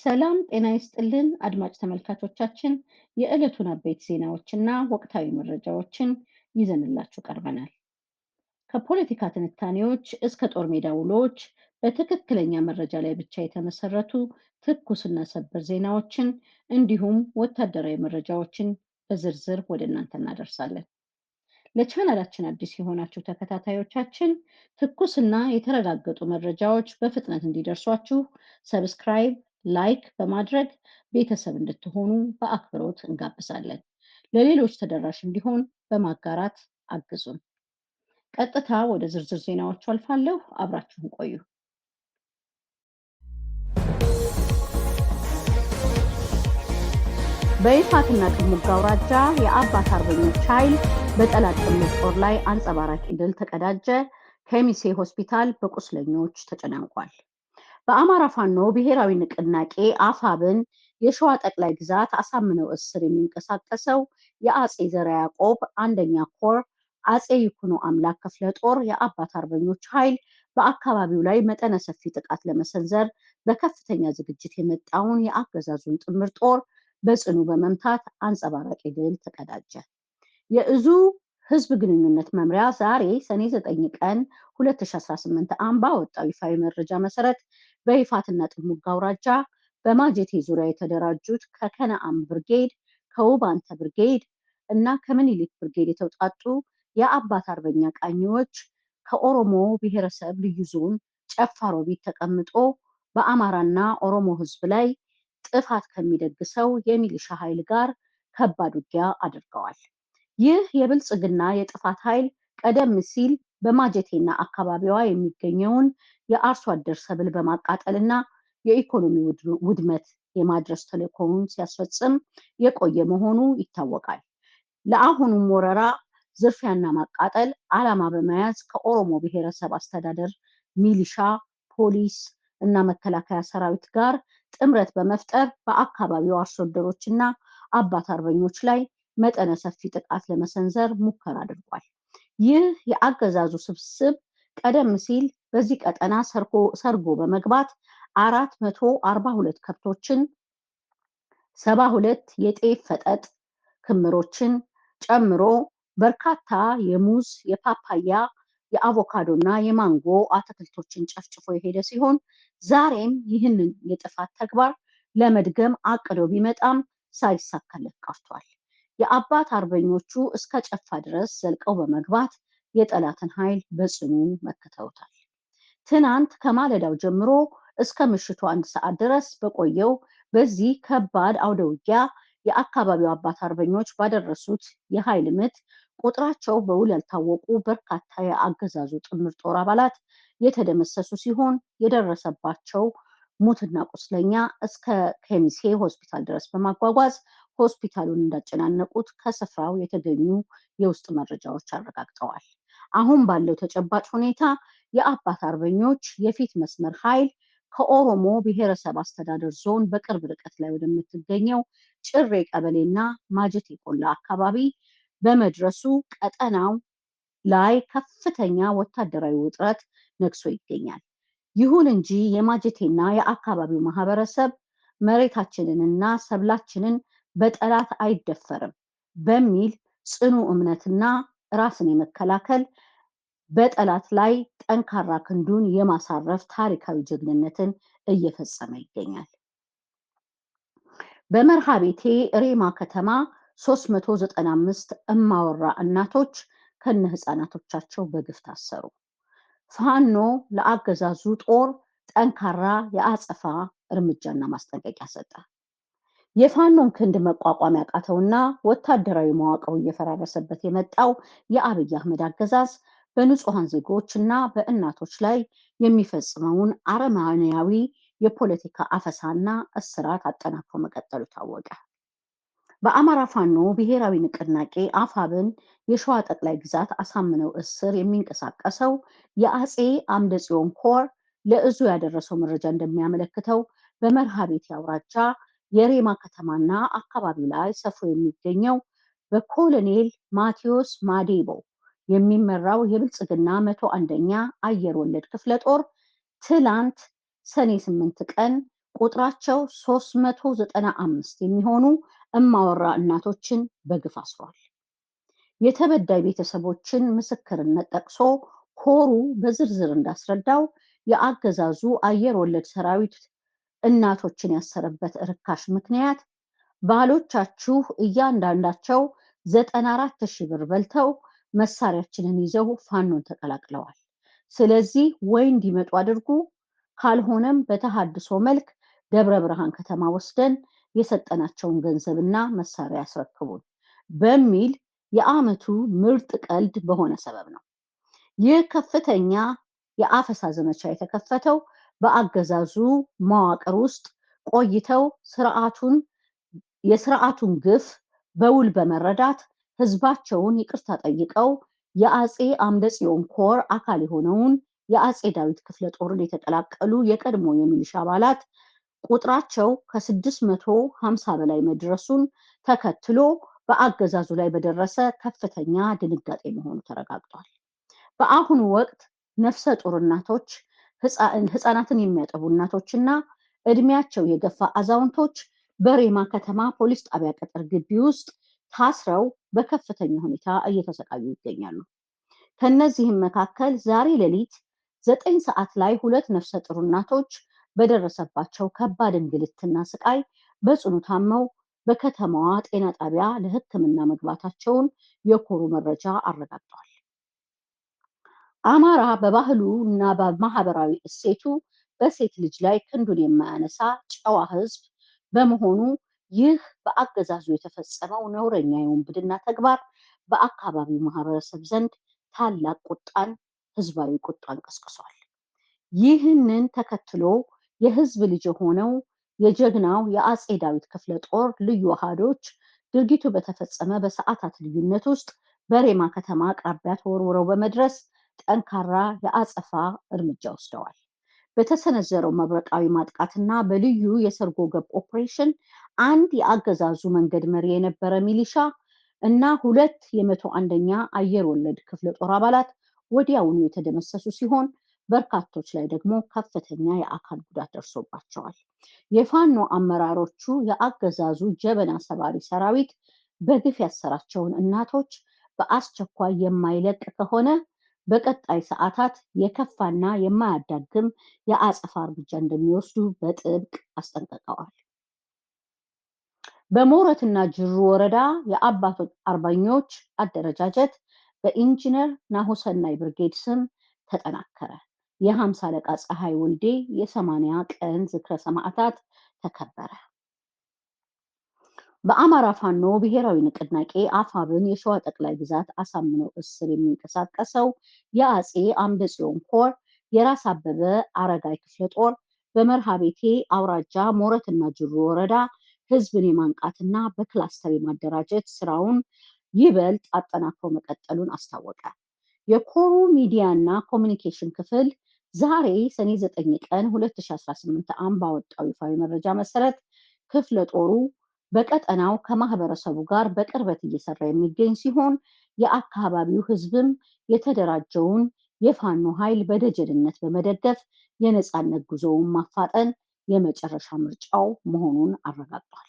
ሰላም ጤና ይስጥልን አድማጭ ተመልካቾቻችን የዕለቱን አበይት ዜናዎችና ወቅታዊ መረጃዎችን ይዘንላችሁ ቀርበናል። ከፖለቲካ ትንታኔዎች እስከ ጦር ሜዳ ውሎች በትክክለኛ መረጃ ላይ ብቻ የተመሰረቱ ትኩስና ሰበር ዜናዎችን እንዲሁም ወታደራዊ መረጃዎችን በዝርዝር ወደ እናንተ እናደርሳለን። ለቻናላችን አዲስ የሆናችሁ ተከታታዮቻችን ትኩስና የተረጋገጡ መረጃዎች በፍጥነት እንዲደርሷችሁ ሰብስክራይብ፣ ላይክ በማድረግ ቤተሰብ እንድትሆኑ በአክብሮት እንጋብዛለን። ለሌሎች ተደራሽ እንዲሆን በማጋራት አግዙን። ቀጥታ ወደ ዝርዝር ዜናዎቹ አልፋለሁ። አብራችሁን ቆዩ። በይፋትና ጥሙጋ አውራጃ የአባት አርበኞች ኃይል በጠላት ጥምር ጦር ላይ አንጸባራቂ ድል ተቀዳጀ። ከሚሴ ሆስፒታል በቁስለኞች ተጨናንቋል። በአማራ ፋኖ ብሔራዊ ንቅናቄ አፋብን የሸዋ ጠቅላይ ግዛት አሳምነው እስር የሚንቀሳቀሰው የአጼ ዘርዓ ያዕቆብ አንደኛ ኮር አጼ ይኩኖ አምላክ ክፍለ ጦር የአባት አርበኞች ኃይል በአካባቢው ላይ መጠነ ሰፊ ጥቃት ለመሰንዘር በከፍተኛ ዝግጅት የመጣውን የአገዛዙን ጥምር ጦር በጽኑ በመምታት አንጸባራቂ ድል ተቀዳጀ። የእዙ ህዝብ ግንኙነት መምሪያ ዛሬ ሰኔ 9 ቀን 2018 ባወጣው ይፋዊ መረጃ መሰረት በይፋትና ጥሙጋ አውራጃ በማጀቴ ዙሪያ የተደራጁት ከከነአም ብርጌድ፣ ከውባንተ ብርጌድ እና ከምኒልክ ብርጌድ የተውጣጡ የአባት አርበኛ ቃኞች ከኦሮሞ ብሔረሰብ ልዩ ዞን ጨፋ ሮቢት ተቀምጦ በአማራና ኦሮሞ ህዝብ ላይ ጥፋት ከሚደግሰው የሚሊሻ ኃይል ጋር ከባድ ውጊያ አድርገዋል። ይህ የብልጽግና የጥፋት ኃይል ቀደም ሲል በማጀቴና አካባቢዋ የሚገኘውን የአርሶ አደር ሰብል በማቃጠልና የኢኮኖሚ ውድመት የማድረስ ተልዕኮውን ሲያስፈጽም የቆየ መሆኑ ይታወቃል። ለአሁኑም ወረራ፣ ዝርፊያና ማቃጠል ዓላማ በመያዝ ከኦሮሞ ብሔረሰብ አስተዳደር ሚሊሻ፣ ፖሊስ እና መከላከያ ሰራዊት ጋር ጥምረት በመፍጠር በአካባቢው አርሶ አደሮችና አባት አርበኞች ላይ መጠነ ሰፊ ጥቃት ለመሰንዘር ሙከራ አድርጓል። ይህ የአገዛዙ ስብስብ ቀደም ሲል በዚህ ቀጠና ሰርጎ በመግባት 442 ከብቶችን፣ 72 የጤፍ ፈጠጥ ክምሮችን ጨምሮ በርካታ የሙዝ፣ የፓፓያ፣ የአቮካዶ እና የማንጎ አትክልቶችን ጨፍጭፎ የሄደ ሲሆን ዛሬም ይህንን የጥፋት ተግባር ለመድገም አቅዶ ቢመጣም ሳይሳካለት ቀርቷል። የአባት አርበኞቹ እስከ ጨፋ ድረስ ዘልቀው በመግባት የጠላትን ኃይል በጽኑ መክተውታል። ትናንት ከማለዳው ጀምሮ እስከ ምሽቱ 1 ሰዓት ድረስ በቆየው በዚህ ከባድ አውደ ውጊያ የአካባቢው አባት አርበኞች ባደረሱት የኃይል ምት ቁጥራቸው በውል ያልታወቁ በርካታ የአገዛዙ ጥምር ጦር አባላት የተደመሰሱ ሲሆን የደረሰባቸው ሙትና ቁስለኛ እስከ ከሚሴ ሆስፒታል ድረስ በማጓጓዝ ሆስፒታሉን እንዳጨናነቁት ከስፍራው የተገኙ የውስጥ መረጃዎች አረጋግጠዋል። አሁን ባለው ተጨባጭ ሁኔታ የአባት አርበኞች የፊት መስመር ኃይል ከኦሮሞ ብሔረሰብ አስተዳደር ዞን በቅርብ ርቀት ላይ ወደምትገኘው ጭሬ ቀበሌና ማጀቴ ቆላ አካባቢ በመድረሱ ቀጠናው ላይ ከፍተኛ ወታደራዊ ውጥረት ነግሶ ይገኛል። ይሁን እንጂ የማጀቴና የአካባቢው ማህበረሰብ መሬታችንንና ሰብላችንን በጠላት አይደፈርም በሚል ጽኑ እምነትና ራስን የመከላከል በጠላት ላይ ጠንካራ ክንዱን የማሳረፍ ታሪካዊ ጀግንነትን እየፈጸመ ይገኛል። በመርሃቤቴ ሬማ ከተማ 395 እማወራ እናቶች ከነ ህፃናቶቻቸው በግፍ ታሰሩ። ፋኖ ለአገዛዙ ጦር ጠንካራ የአጸፋ እርምጃና ማስጠንቀቂያ ሰጠ። የፋኖን ክንድ መቋቋም ያቃተውና ወታደራዊ መዋቅሩ እየፈራረሰበት የመጣው የአብይ አህመድ አገዛዝ በንጹሃን ዜጎች እና በእናቶች ላይ የሚፈጽመውን አረመኔያዊ የፖለቲካ አፈሳና እስራት አጠናክሮ መቀጠሉ ታወቀ። በአማራ ፋኖ ብሔራዊ ንቅናቄ አፋብን የሸዋ ጠቅላይ ግዛት አሳምነው እስር የሚንቀሳቀሰው የአጼ አምደ ጽዮን ኮር ለእዙ ያደረሰው መረጃ እንደሚያመለክተው በመርሃቤቴ አውራጃ የሬማ ከተማና አካባቢ ላይ ሰፍሮ የሚገኘው በኮሎኔል ማቴዎስ ማዴቦ የሚመራው የብልጽግና 101ኛ አየር ወለድ ክፍለ ጦር ትላንት ሰኔ 8 ቀን ቁጥራቸው 395 የሚሆኑ እማወራ እናቶችን በግፍ አስሯል። የተበዳይ ቤተሰቦችን ምስክርነት ጠቅሶ ኮሩ በዝርዝር እንዳስረዳው የአገዛዙ አየር ወለድ ሰራዊት እናቶችን ያሰረበት ርካሽ ምክንያት ባሎቻችሁ እያንዳንዳቸው 94,000 ብር በልተው መሳሪያችንን ይዘው ፋኖን ተቀላቅለዋል። ስለዚህ ወይ እንዲመጡ አድርጉ፣ ካልሆነም በተሃድሶ መልክ ደብረ ብርሃን ከተማ ወስደን የሰጠናቸውን ገንዘብና መሳሪያ ያስረክቡን በሚል የዓመቱ ምርጥ ቀልድ በሆነ ሰበብ ነው። ይህ ከፍተኛ የአፈሳ ዘመቻ የተከፈተው በአገዛዙ መዋቅር ውስጥ ቆይተው የስርዓቱን ግፍ በውል በመረዳት ህዝባቸውን ይቅርታ ጠይቀው የአጼ አምደ ጽዮን ኮር አካል የሆነውን የአጼ ዳዊት ክፍለ ጦርን የተቀላቀሉ የቀድሞ የሚሊሻ አባላት ቁጥራቸው ከ650 በላይ መድረሱን ተከትሎ በአገዛዙ ላይ በደረሰ ከፍተኛ ድንጋጤ መሆኑ ተረጋግጧል። በአሁኑ ወቅት ነፍሰ ጡር እናቶች፣ ህፃናትን የሚያጠቡ እናቶችና እድሜያቸው የገፋ አዛውንቶች በሬማ ከተማ ፖሊስ ጣቢያ ቅጥር ግቢ ውስጥ ታስረው በከፍተኛ ሁኔታ እየተሰቃዩ ይገኛሉ። ከነዚህም መካከል ዛሬ ሌሊት 9 ሰዓት ላይ 2 ነፍሰ ጡር እናቶች በደረሰባቸው ከባድ እንግልትና ስቃይ በጽኑ ታመው በከተማዋ ጤና ጣቢያ ለሕክምና መግባታቸውን የኮሩ መረጃ አረጋግጧል። አማራ በባህሉ እና በማህበራዊ እሴቱ በሴት ልጅ ላይ ክንዱን የማያነሳ ጨዋ ህዝብ በመሆኑ ይህ በአገዛዙ የተፈጸመው ነውረኛ የውንብድና ተግባር በአካባቢው ማህበረሰብ ዘንድ ታላቅ ህዝባዊ ቁጣን ቀስቅሷል። ይህንን ተከትሎ የህዝብ ልጅ የሆነው የጀግናው የአጼ ዳዊት ክፍለ ጦር ልዩ አሃዶች ድርጊቱ በተፈጸመ በሰዓታት ልዩነት ውስጥ በሬማ ከተማ አቅራቢያ ተወርውረው በመድረስ ጠንካራ የአጸፋ እርምጃ ወስደዋል። በተሰነዘረው መብረቃዊ ማጥቃትና በልዩ የሰርጎ ገብ ኦፕሬሽን አንድ የአገዛዙ መንገድ መሪ የነበረ ሚሊሻ እና 2 የ101ኛ አየር ወለድ ክፍለ ጦር አባላት ወዲያውኑ የተደመሰሱ ሲሆን በርካቶች ላይ ደግሞ ከፍተኛ የአካል ጉዳት ደርሶባቸዋል። የፋኖ አመራሮቹ የአገዛዙ ጀበና ሰባሪ ሰራዊት በግፍ ያሰራቸውን እናቶች በአስቸኳይ የማይለቅ ከሆነ በቀጣይ ሰዓታት የከፋና የማያዳግም የአጸፋ እርምጃ እንደሚወስዱ በጥብቅ አስጠንቅቀዋል። በሞረትና ጅሩ ወረዳ የአባቶች አርበኞች አደረጃጀት በኢንጂነር ናሁሰናይ ብርጌድ ስም ተጠናከረ። የ50 አለቃ ፀሐይ ወልዴ የ80 ቀን ዝክረ ሰማዕታት ተከበረ። በአማራ ፋኖ ብሔራዊ ንቅናቄ አፋብን የሸዋ ጠቅላይ ግዛት አሳምነው እስር የሚንቀሳቀሰው የአጼ አምደ ጽዮን ኮር የራስ አበበ አረጋይ ክፍለ ጦር በመርሃቤቴ አውራጃ ሞረትና ጅሩ ወረዳ ህዝብን የማንቃትና በክላስተር የማደራጀት ስራውን ይበልጥ አጠናክሮ መቀጠሉን አስታወቀ። የኮሩ ሚዲያና ኮሚኒኬሽን ክፍል ዛሬ ሰኔ 9 ቀን 2018 ዓ.ም ባወጣው ይፋዊ መረጃ መሰረት ክፍለ ጦሩ በቀጠናው ከማህበረሰቡ ጋር በቅርበት እየሰራ የሚገኝ ሲሆን የአካባቢው ህዝብም የተደራጀውን የፋኖ ኃይል በደጀንነት በመደገፍ የነፃነት ጉዞውን ማፋጠን የመጨረሻ ምርጫው መሆኑን አረጋግጧል።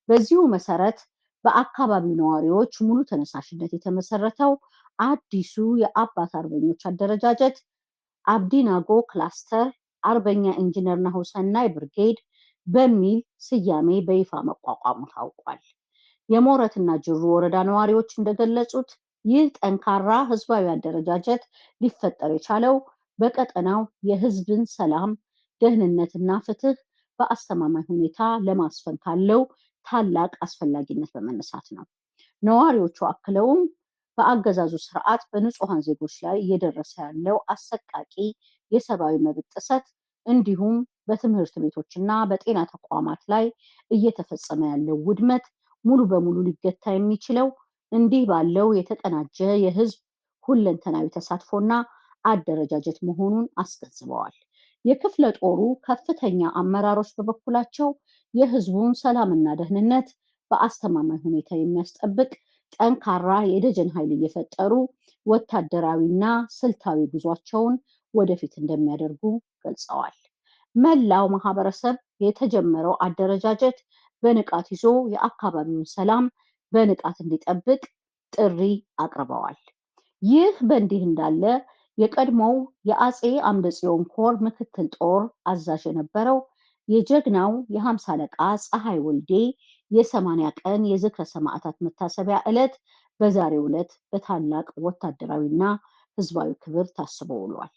በዚሁ መሰረት በአካባቢው ነዋሪዎች ሙሉ ተነሳሽነት የተመሰረተው አዲሱ የአባት አርበኞች አደረጃጀት አብዲናጎ ክላስተር አርበኛ ኢንጂነር ናሁሰናይ ብርጌድ በሚል ስያሜ በይፋ መቋቋሙ ታውቋል። የሞረትና ጅሩ ወረዳ ነዋሪዎች እንደገለጹት ይህ ጠንካራ ህዝባዊ አደረጃጀት ሊፈጠር የቻለው በቀጠናው የህዝብን ሰላም፣ ደህንነትና ፍትህ በአስተማማኝ ሁኔታ ለማስፈን ካለው ታላቅ አስፈላጊነት በመነሳት ነው። ነዋሪዎቹ አክለውም በአገዛዙ ስርዓት በንጹሃን ዜጎች ላይ እየደረሰ ያለው አሰቃቂ የሰብአዊ መብት ጥሰት እንዲሁም በትምህርት ቤቶችና በጤና ተቋማት ላይ እየተፈጸመ ያለው ውድመት ሙሉ በሙሉ ሊገታ የሚችለው እንዲህ ባለው የተቀናጀ የህዝብ ሁለንተናዊ ተሳትፎና አደረጃጀት መሆኑን አስገንዝበዋል። የክፍለ ጦሩ ከፍተኛ አመራሮች በበኩላቸው የህዝቡን ሰላምና ደህንነት በአስተማማኝ ሁኔታ የሚያስጠብቅ ጠንካራ የደጀን ኃይል እየፈጠሩ ወታደራዊና ስልታዊ ጉዟቸውን ወደፊት እንደሚያደርጉ ገልጸዋል። መላው ማህበረሰብ የተጀመረው አደረጃጀት በንቃት ይዞ የአካባቢውን ሰላም በንቃት እንዲጠብቅ ጥሪ አቅርበዋል። ይህ በእንዲህ እንዳለ የቀድሞው የአጼ አምደ ጽዮን ኮር ምክትል ጦር አዛዥ የነበረው የጀግናው የ50 አለቃ ፀሐይ ወልዴ የ80 ቀን የዝክረ ሰማዕታት መታሰቢያ ዕለት በዛሬው ዕለት በታላቅ ወታደራዊና ህዝባዊ ክብር ታስቦ ውሏል።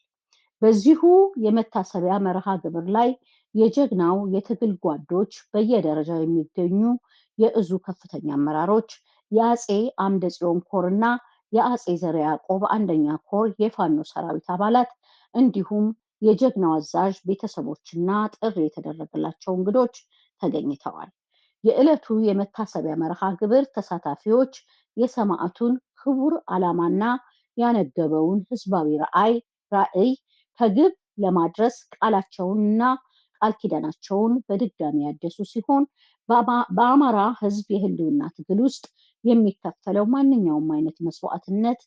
በዚሁ የመታሰቢያ መርሃ ግብር ላይ የጀግናው የትግል ጓዶች በየደረጃው የሚገኙ የእዙ ከፍተኛ አመራሮች፣ የአጼ አምደ ጽዮን ኮርና የአጼ ዘርዓ ያዕቆብ አንደኛ ኮር የፋኖ ሰራዊት አባላት እንዲሁም የጀግናው አዛዥ ቤተሰቦችና ጥሪ የተደረገላቸው እንግዶች ተገኝተዋል። የዕለቱ የመታሰቢያ መርሃ ግብር ተሳታፊዎች የሰማዕቱን ክቡር ዓላማና ያነገበውን ህዝባዊ ራዕይ ከግብ ለማድረስ ቃላቸውንና ቃል ኪዳናቸውን በድጋሚ ያደሱ ሲሆን በአማራ ህዝብ የህልውና ትግል ውስጥ የሚከፈለው ማንኛውም አይነት መስዋዕትነት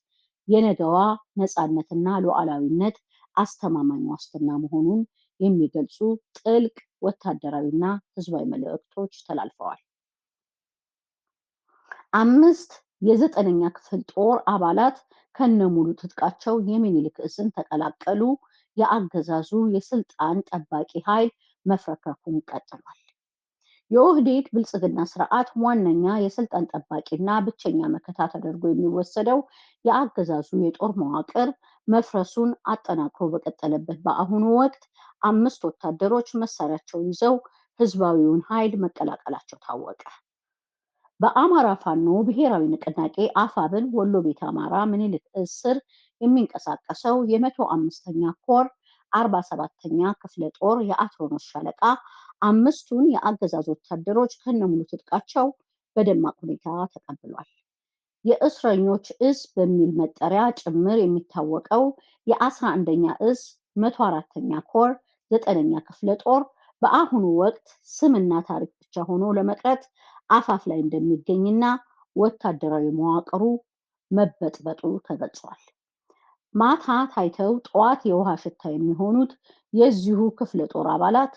የነገዋ ነፃነትና ሉዓላዊነት አስተማማኝ ዋስትና መሆኑን የሚገልጹ ጥልቅ ወታደራዊና ህዝባዊ መልእክቶች ተላልፈዋል። 5 የ9ኛ ክፍል ጦር አባላት ከነሙሉ ትጥቃቸው የሚኒልክ እዝን ተቀላቀሉ። የአገዛዙ የስልጣን ጠባቂ ኃይል መፍረክረኩን ቀጥሏል። የኦህዴድ ብልጽግና ስርዓት ዋነኛ የስልጣን ጠባቂና ብቸኛ መከታ ተደርጎ የሚወሰደው የአገዛዙ የጦር መዋቅር መፍረሱን አጠናክሮ በቀጠለበት በአሁኑ ወቅት 5 ወታደሮች መሳሪያቸውን ይዘው ህዝባዊውን ኃይል መቀላቀላቸው ታወቀ። በአማራ ፋኖ ብሔራዊ ንቅናቄ አፋብን ወሎ ቤተ አማራ ምኒልክ እዝ ስር የሚንቀሳቀሰው የ105ኛ ኮር 47ኛ ክፍለ ጦር የአትሮኖስ ሻለቃ 5ቱን የአገዛዝ ወታደሮች ከነሙሉ ትጥቃቸው በደማቅ ሁኔታ ተቀብሏል። የእስረኞች እዝ በሚል መጠሪያ ጭምር የሚታወቀው የ11ኛ እዝ 104ኛ ኮር 9ኛ ክፍለ ጦር በአሁኑ ወቅት ስምና ታሪክ ብቻ ሆኖ ለመቅረት አፋፍ ላይ እንደሚገኝና ወታደራዊ መዋቅሩ መበጥበጡ ተገልጿል። ማታ ታይተው ጠዋት የውሃ ሽታ የሚሆኑት የዚሁ ክፍለ ጦር አባላት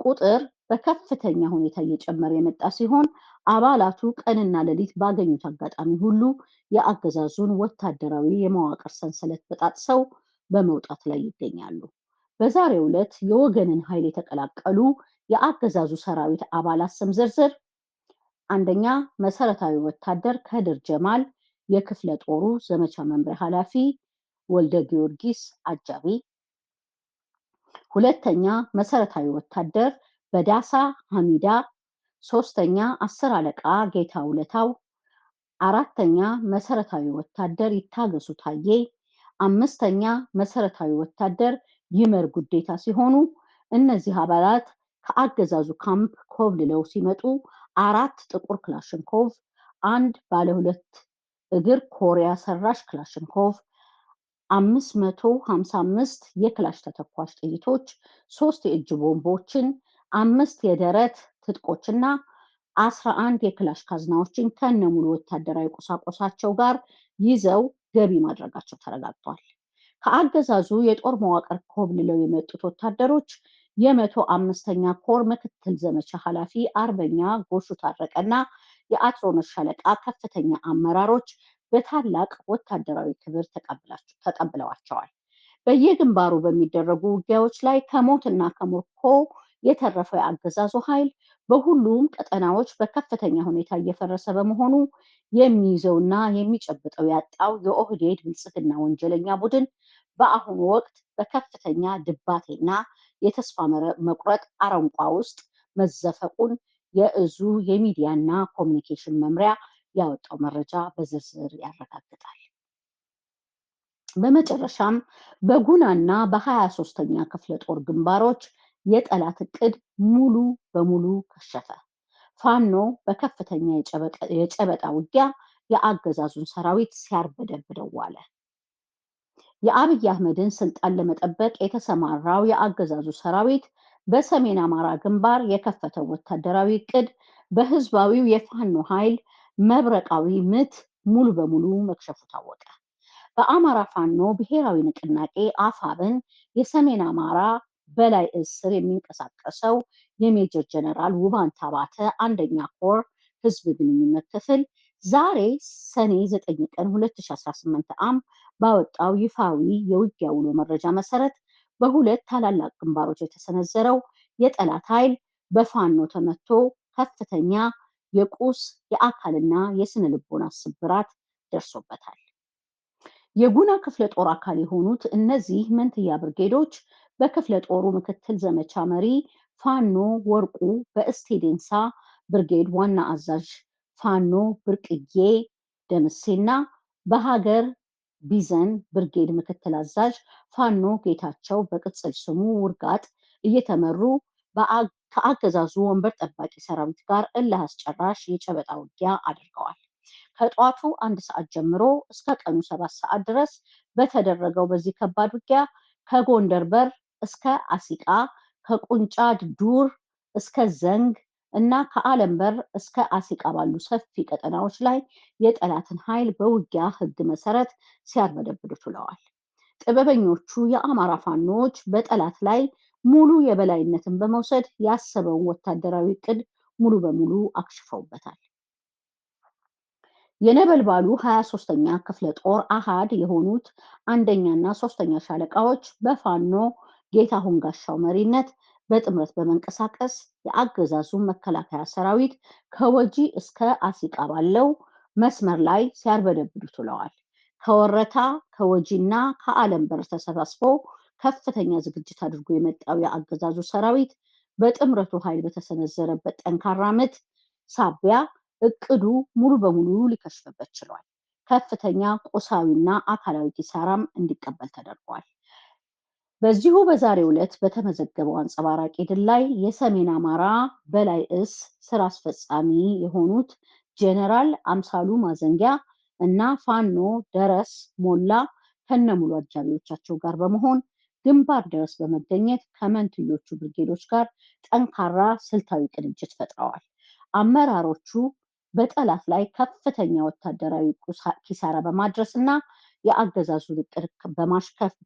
ቁጥር በከፍተኛ ሁኔታ እየጨመረ የመጣ ሲሆን አባላቱ ቀንና ሌሊት ባገኙት አጋጣሚ ሁሉ የአገዛዙን ወታደራዊ የመዋቅር ሰንሰለት በጣጥሰው በመውጣት ላይ ይገኛሉ። በዛሬው ዕለት የወገንን ኃይል የተቀላቀሉ የአገዛዙ ሰራዊት አባላት ስም ዝርዝር: አንደኛ መሰረታዊ ወታደር ከድር ጀማል የክፍለ ጦሩ ዘመቻ መምሪያ ኃላፊ ወልደ ጊዮርጊስ አጃቢ። ሁለተኛ መሰረታዊ ወታደር በዳሳ ሐሚዳ። ሶስተኛ 10 አለቃ ጌታ ውለታው። አራተኛ መሰረታዊ ወታደር ይታገሱ ታዬ። አምስተኛ መሰረታዊ ወታደር ይመር ጉዴታ ሲሆኑ እነዚህ አባላት ከአገዛዙ ካምፕ ኮብልለው ሲመጡ 4 ጥቁር ክላሽንኮቭ፣ 1 ባለ 2 እግር ኮሪያ ሰራሽ ክላሽንኮቭ፣ 555 የክላሽ ተተኳሽ ጥይቶች፣ 3 የእጅ ቦምቦችን፣ 5 የደረት ትጥቆችና 11 የክላሽ ካዝናዎችን ከነሙሉ ወታደራዊ ቁሳቁሳቸው ጋር ይዘው ገቢ ማድረጋቸው ተረጋግጧል። ከአገዛዙ የጦር መዋቅር ኮብልለው የመጡት ወታደሮች የ105ኛ ኮር ምክትል ዘመቻ ኃላፊ አርበኛ ጎሹ ታረቀና የአትሮኖስ ሻለቃ ከፍተኛ አመራሮች በታላቅ ወታደራዊ ክብር ተቀብለዋቸዋል። በየግንባሩ በሚደረጉ ውጊያዎች ላይ ከሞትና ከምርኮ የተረፈው የአገዛዙ ኃይል በሁሉም ቀጠናዎች በከፍተኛ ሁኔታ እየፈረሰ በመሆኑ የሚይዘውና የሚጨብጠው ያጣው የኦህዴድ ብልጽግና ወንጀለኛ ቡድን በአሁኑ ወቅት በከፍተኛ ድባቴና የተስፋ መቁረጥ አረንቋ ውስጥ መዘፈቁን የእዙ የሚዲያና ኮሚኒኬሽን መምሪያ ያወጣው መረጃ በዝርዝር ያረጋግጣል። በመጨረሻም በጉናና በ23ኛ ክፍለ ጦር ግንባሮች የጠላት እቅድ ሙሉ በሙሉ ከሸፈ። ፋኖ በከፍተኛ የጨበጣ ውጊያ የአገዛዙን ሰራዊት ሲያርበደብደው ዋለ። የአብይ አህመድን ስልጣን ለመጠበቅ የተሰማራው የአገዛዙ ሰራዊት በሰሜን አማራ ግንባር የከፈተው ወታደራዊ እቅድ በህዝባዊው የፋኖ ኃይል መብረቃዊ ምት ሙሉ በሙሉ መክሸፉ ታወቀ። በአማራ ፋኖ ብሔራዊ ንቅናቄ አፋብን የሰሜን አማራ በላይ እዝ ስር የሚንቀሳቀሰው የሜጀር ጀነራል ውባንተ አባተ አንደኛ ኮር ህዝብ ግንኙነት ክፍል ዛሬ ሰኔ 9 ቀን 2018 ዓ.ም ባወጣው ይፋዊ የውጊያ ውሎ መረጃ መሰረት በሁለት ታላላቅ ግንባሮች የተሰነዘረው የጠላት ኃይል በፋኖ ተመቶ ከፍተኛ የቁስ የአካልና የስነ ልቦና ስብራት ደርሶበታል። የጉና ክፍለ ጦር አካል የሆኑት እነዚህ መንትያ ብርጌዶች በክፍለ ጦሩ ምክትል ዘመቻ መሪ ፋኖ ወርቁ በእስቴ-ዴንሳ ብርጌድ ዋና አዛዥ ፋኖ ብርቅዬ ደምሴና በሀገር ቢዘን ብርጌድ ምክትል አዛዥ ፋኖ ጌታቸው በቅጽል ስሙ ውርጋጥ እየተመሩ ከአገዛዙ ወንበር ጠባቂ ሰራዊት ጋር እልህ አስጨራሽ የጨበጣ ውጊያ አድርገዋል። ከጠዋቱ 1 ሰዓት ጀምሮ እስከ ቀኑ 7 ሰዓት ድረስ በተደረገው በዚህ ከባድ ውጊያ ከጎንደር በር እስከ አሲቃ፣ ከቁንጫ ዱር እስከ ዘንግ እና ከአለም በር እስከ አሲቃ ባሉ ሰፊ ቀጠናዎች ላይ የጠላትን ኃይል በውጊያ ህግ መሰረት ሲያርበደብዱት ውለዋል። ጥበበኞቹ የአማራ ፋኖች በጠላት ላይ ሙሉ የበላይነትን በመውሰድ ያሰበውን ወታደራዊ እቅድ ሙሉ በሙሉ አክሽፈውበታል። የነበልባሉ 23ኛ ክፍለ ጦር አሃድ የሆኑት አንደኛና 3ኛ ሻለቃዎች በፋኖ ጌታሁን ጋሻው መሪነት በጥምረት በመንቀሳቀስ የአገዛዙ መከላከያ ሰራዊት ከወጂ እስከ አሲቃ ባለው መስመር ላይ ሲያርበደብዱት ውለዋል። ከወረታ ከወጂና ከአለም በር ተሰባስቦ ከፍተኛ ዝግጅት አድርጎ የመጣው የአገዛዙ ሰራዊት በጥምረቱ ኃይል በተሰነዘረበት ጠንካራ ምት ሳቢያ እቅዱ ሙሉ በሙሉ ሊከሽፍበት ችሏል። ከፍተኛ ቁሳዊና አካላዊ ኪሳራም እንዲቀበል ተደርጓል። በዚሁ በዛሬው ዕለት በተመዘገበው አንጸባራቂ ድል ላይ የሰሜን አማራ በላይ እዝ ስራ አስፈጻሚ የሆኑት ጀነራል አምሳሉ ማዘንጊያ እና ፋኖ ደረስ ሞላ ከነሙሉ አጃቢዎቻቸው ጋር በመሆን ግንባር ድረስ በመገኘት ከመንትዮቹ ብርጌዶች ጋር ጠንካራ ስልታዊ ቅንጅት ፈጥረዋል። አመራሮቹ በጠላት ላይ ከፍተኛ ወታደራዊ ኪሳራ በማድረስ እና የአገዛዙን እቅድ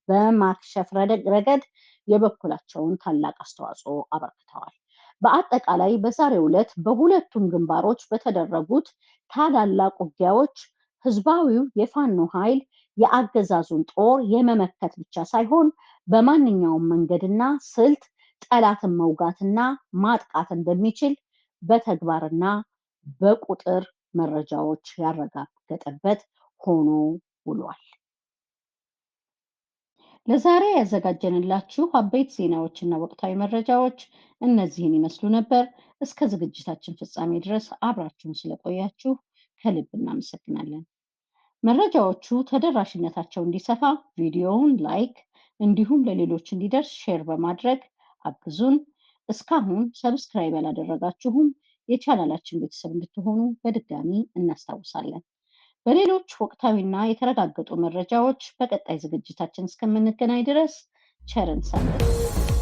በማክሸፍ ረገድ የበኩላቸውን ታላቅ አስተዋጽኦ አበርክተዋል። በአጠቃላይ በዛሬው ዕለት በሁለቱም ግንባሮች በተደረጉት ታላላቅ ውጊያዎች ህዝባዊው የፋኖ ኃይል የአገዛዙን ጦር የመመከት ብቻ ሳይሆን በማንኛውም መንገድና ስልት ጠላትን መውጋትና ማጥቃት እንደሚችል በተግባርና በቁጥር መረጃዎች ያረጋገጠበት ሆኖ ውሏል። ለዛሬ ያዘጋጀንላችሁ አበይት ዜናዎችና ወቅታዊ መረጃዎች እነዚህን ይመስሉ ነበር። እስከ ዝግጅታችን ፍጻሜ ድረስ አብራችሁን ስለቆያችሁ ከልብ እናመሰግናለን። መረጃዎቹ ተደራሽነታቸው እንዲሰፋ ቪዲዮውን ላይክ እንዲሁም ለሌሎች እንዲደርስ ሼር በማድረግ አግዙን። እስካሁን ሰብስክራይብ ያላደረጋችሁም የቻናላችን ቤተሰብ እንድትሆኑ በድጋሚ እናስታውሳለን። በሌሎች ወቅታዊና የተረጋገጡ መረጃዎች በቀጣይ ዝግጅታችን እስከምንገናኝ ድረስ ቸርን ሰንብቱ።